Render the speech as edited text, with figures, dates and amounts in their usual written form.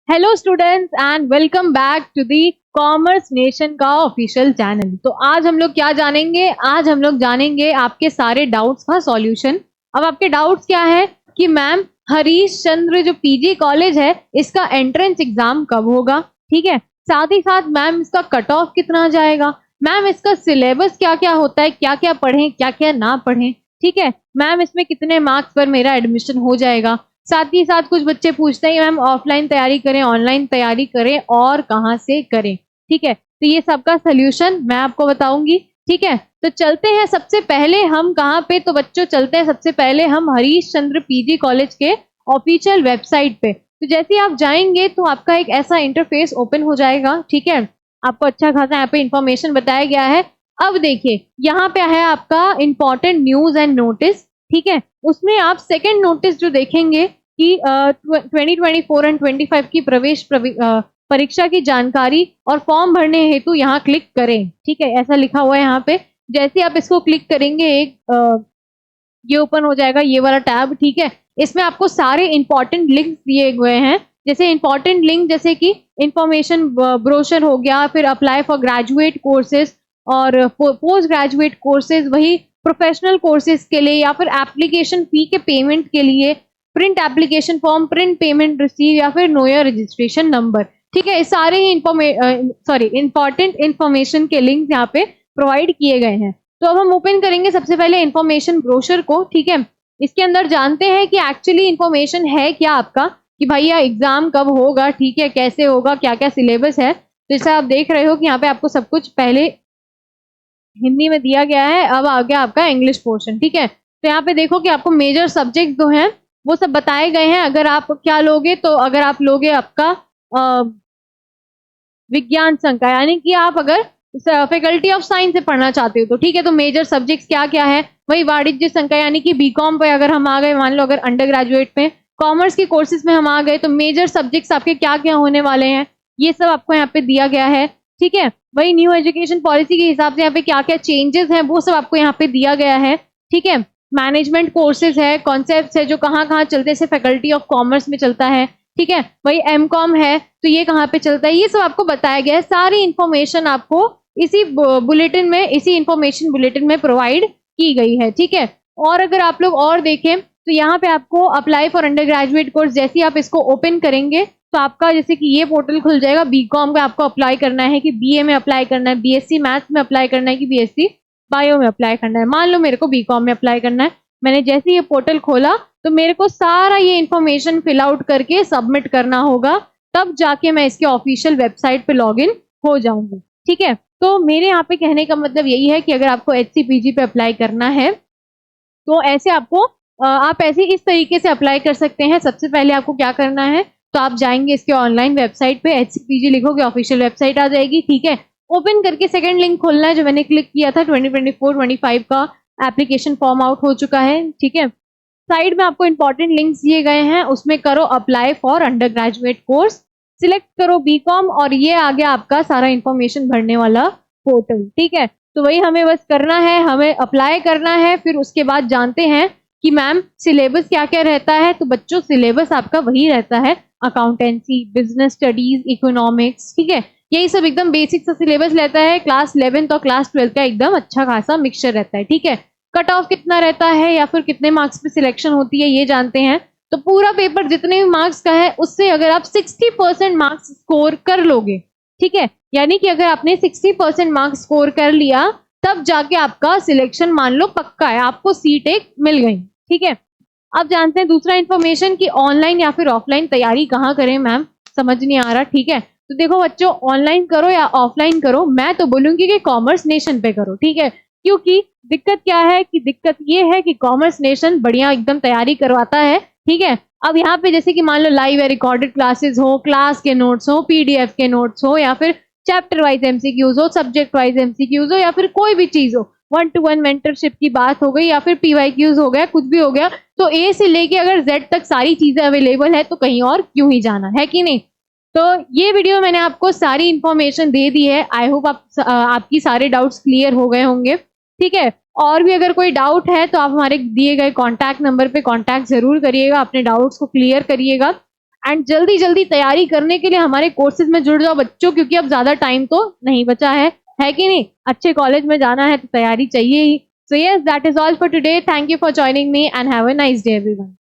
Hello students and welcome back to the Commerce Nation का official channel. तो आज हम लोग क्या जानेंगे? आज हम लोग जानेंगे आपके सारे डाउट्स का सॉल्यूशन। अब आपके डाउट्स क्या है कि मैम हरीश चंद्र जो पीजी कॉलेज है इसका एंट्रेंस एग्जाम कब होगा, ठीक है। साथ ही साथ मैम इसका कट ऑफ कितना जाएगा, मैम इसका सिलेबस क्या क्या होता है, क्या क्या पढ़ें क्या क्या ना पढ़ें, ठीक है। मैम इसमें कितने मार्क्स पर मेरा एडमिशन हो जाएगा। साथ ही साथ कुछ बच्चे पूछते हैं मैम ऑफलाइन तैयारी करें ऑनलाइन तैयारी करें और कहाँ से करें, ठीक है। तो ये सबका सोल्यूशन मैं आपको बताऊंगी, ठीक है। तो चलते हैं सबसे पहले हम कहाँ पे, तो बच्चों चलते हैं सबसे पहले हम हरीश चंद्र पीजी कॉलेज के ऑफिशियल वेबसाइट पे। तो जैसे ही आप जाएंगे तो आपका एक ऐसा इंटरफेस ओपन हो जाएगा, ठीक है। आपको अच्छा खासा यहाँ पे इंफॉर्मेशन बताया गया है। अब देखिए यहाँ पे है आपका इंपॉर्टेंट न्यूज एंड नोटिस, ठीक है। उसमें आप सेकंड नोटिस जो देखेंगे कि 2024 एंड 25 की परीक्षा की जानकारी और फॉर्म भरने हेतु यहाँ क्लिक करें, ठीक है। ऐसा लिखा हुआ है यहाँ पे। जैसे आप इसको क्लिक करेंगे ये ओपन हो जाएगा ये वाला टैब, ठीक है। इसमें आपको सारे इंपॉर्टेंट लिंक दिए हुए हैं। जैसे इंपॉर्टेंट लिंक जैसे कि इंफॉर्मेशन ब्रोशर हो गया, फिर अप्लाई फॉर ग्रेजुएट कोर्सेज और पोस्ट ग्रेजुएट कोर्सेज, वही प्रोफेशनल कोर्सेज के लिए या फिर एप्लीकेशन फी के पेमेंट के लिए print application form, print payment receive या फिर नो योर रजिस्ट्रेशन नंबर, ठीक है। इस सारे ही इंपॉर्टेंट इंफॉर्मेशन के लिंक यहाँ पे प्रोवाइड किए गए हैं। तो अब हम ओपन करेंगे सबसे पहले इंफॉर्मेशन ब्रोशर को, ठीक है। इसके अंदर जानते हैं कि एक्चुअली इंफॉर्मेशन है क्या आपका, कि भैया एग्जाम कब होगा, ठीक है, कैसे होगा, क्या क्या सिलेबस है। तो जैसा आप देख रहे हो कि यहाँ पे आपको सब कुछ पहले हिंदी में दिया गया है, अब आ गया आपका इंग्लिश पोर्शन, ठीक है। तो यहाँ पे देखो कि आपको मेजर सब्जेक्ट जो हैं वो सब बताए गए हैं। अगर आप क्या लोगे, तो अगर आप लोगे आपका विज्ञान संकाय, यानी कि आप अगर फैकल्टी ऑफ साइंस से पढ़ना चाहते हो तो ठीक है, तो मेजर सब्जेक्ट्स क्या क्या है, वही वाणिज्य संकाय यानी कि बीकॉम पे अगर हम आ गए, मान लो अगर अंडर ग्रेजुएट में कॉमर्स के कोर्सेज में हम आ गए, तो मेजर सब्जेक्ट्स आपके क्या क्या होने वाले हैं ये सब आपको यहाँ पे दिया गया है, ठीक है। वही न्यू एजुकेशन पॉलिसी के हिसाब से यहाँ पे क्या क्या चेंजेस हैं वो सब आपको यहाँ पे दिया गया है, ठीक है। मैनेजमेंट कोर्सेज है, कॉन्सेप्ट है जो कहाँ कहाँ चलते हैं, फैकल्टी ऑफ कॉमर्स में चलता है, ठीक है। वही एमकॉम है तो ये कहाँ पे चलता है, ये सब आपको बताया गया है। सारी इंफॉर्मेशन आपको इसी बुलेटिन में, इसी इंफॉर्मेशन बुलेटिन में प्रोवाइड की गई है, ठीक है। और अगर आप लोग और देखें तो यहाँ पे आपको apply for under graduate course, जैसे आप इसको ओपन करेंगे तो आपका जैसे कि ये पोर्टल खुल जाएगा। बीकॉम का आपको अप्लाई करना है कि बीए में अप्लाई करना है, बीएससी मैथ्स में अप्लाई करना है कि बीएससी बायो में अप्लाई करना है। मान लो मेरे को बीकॉम में अप्लाई करना है, मैंने जैसे ये पोर्टल खोला तो मेरे को सारा ये इन्फॉर्मेशन फिल आउट करके सबमिट करना होगा, तब जाके मैं इसके ऑफिशियल वेबसाइट पे लॉगिन हो जाऊंगी, ठीक है। तो मेरे यहाँ पे कहने का मतलब यही है कि अगर आपको एचसीपीजी पे अप्लाई करना है तो ऐसे आपको आप ऐसे इस तरीके से अप्लाई कर सकते हैं। सबसे पहले आपको क्या करना है, तो आप जाएंगे इसके ऑनलाइन वेबसाइट पे, एचसीपीजी लिखोगे ऑफिशियल वेबसाइट आ जाएगी, ठीक है। ओपन करके सेकंड लिंक खोलना है जो मैंने क्लिक किया था, 2024-25 का एप्लीकेशन फॉर्म आउट हो चुका है, ठीक है। साइड में आपको इंपॉर्टेंट लिंक्स दिए गए हैं, उसमें करो apply for under graduate course, select करो बीकॉम और ये आ गया आपका सारा इंफॉर्मेशन भरने वाला पोर्टल, ठीक है। तो वही हमें बस करना है, हमें अप्लाई करना है। फिर उसके बाद जानते हैं कि मैम सिलेबस क्या क्या रहता है। तो बच्चों सिलेबस आपका वही रहता है, अकाउंटेंसी, बिजनेस स्टडीज, इकोनॉमिक्स, ठीक है। यही सब एकदम बेसिक सा सिलेबस रहता है। क्लास 11 और क्लास 12 का एकदम अच्छा खासा मिक्सचर रहता है, ठीक है। कट ऑफ कितना रहता है या फिर कितने मार्क्स पे सिलेक्शन होती है ये जानते हैं। तो पूरा पेपर जितने भी मार्क्स का है उससे अगर आप 60% मार्क्स स्कोर कर लोगे, ठीक है, यानी कि अगर आपने 60% मार्क्स स्कोर कर लिया तब जाके आपका सिलेक्शन मान लो पक्का है, आपको सीट एक मिल गई, ठीक है। अब जानते हैं दूसरा इंफॉर्मेशन कि ऑनलाइन या फिर ऑफलाइन तैयारी कहाँ करें मैम, समझ नहीं आ रहा, ठीक है। तो देखो बच्चों, ऑनलाइन करो या ऑफलाइन करो, मैं तो बोलूंगी कि कॉमर्स नेशन पे करो, ठीक है। क्योंकि दिक्कत क्या है, कि दिक्कत ये है कि कॉमर्स नेशन बढ़िया एकदम तैयारी करवाता है, ठीक है। अब यहाँ पे जैसे कि मान लो लाइव या रिकॉर्डेड क्लासेस हो, क्लास के नोट्स हो, पीडीएफ के नोट्स हो, या फिर चैप्टर वाइज एमसीक्यूज हो, सब्जेक्ट वाइज एमसीक्यूज हो, या फिर कोई भी चीज हो, 1-to-1 मेंटरशिप की बात हो गई या फिर पीवाईक्यूज हो गया, कुछ भी हो गया, तो ए से लेके अगर जेड तक सारी चीजें अवेलेबल है तो कहीं और क्यों ही जाना है, कि नहीं। तो ये वीडियो मैंने आपको सारी इंफॉर्मेशन दे दी है। आई होप आपकी सारे डाउट्स क्लियर हो गए होंगे, ठीक है। और भी अगर कोई डाउट है तो आप हमारे दिए गए कॉन्टैक्ट नंबर पे कॉन्टैक्ट जरूर करिएगा, अपने डाउट्स को क्लियर करिएगा। एंड जल्दी जल्दी तैयारी करने के लिए हमारे कोर्सेज में जुड़ जाओ बच्चों, क्योंकि अब ज्यादा टाइम तो नहीं बचा है कि नहीं? अच्छे कॉलेज में जाना है तो तैयारी चाहिए ही. So yes, that is all for today. Thank you for joining me and have a nice day everyone.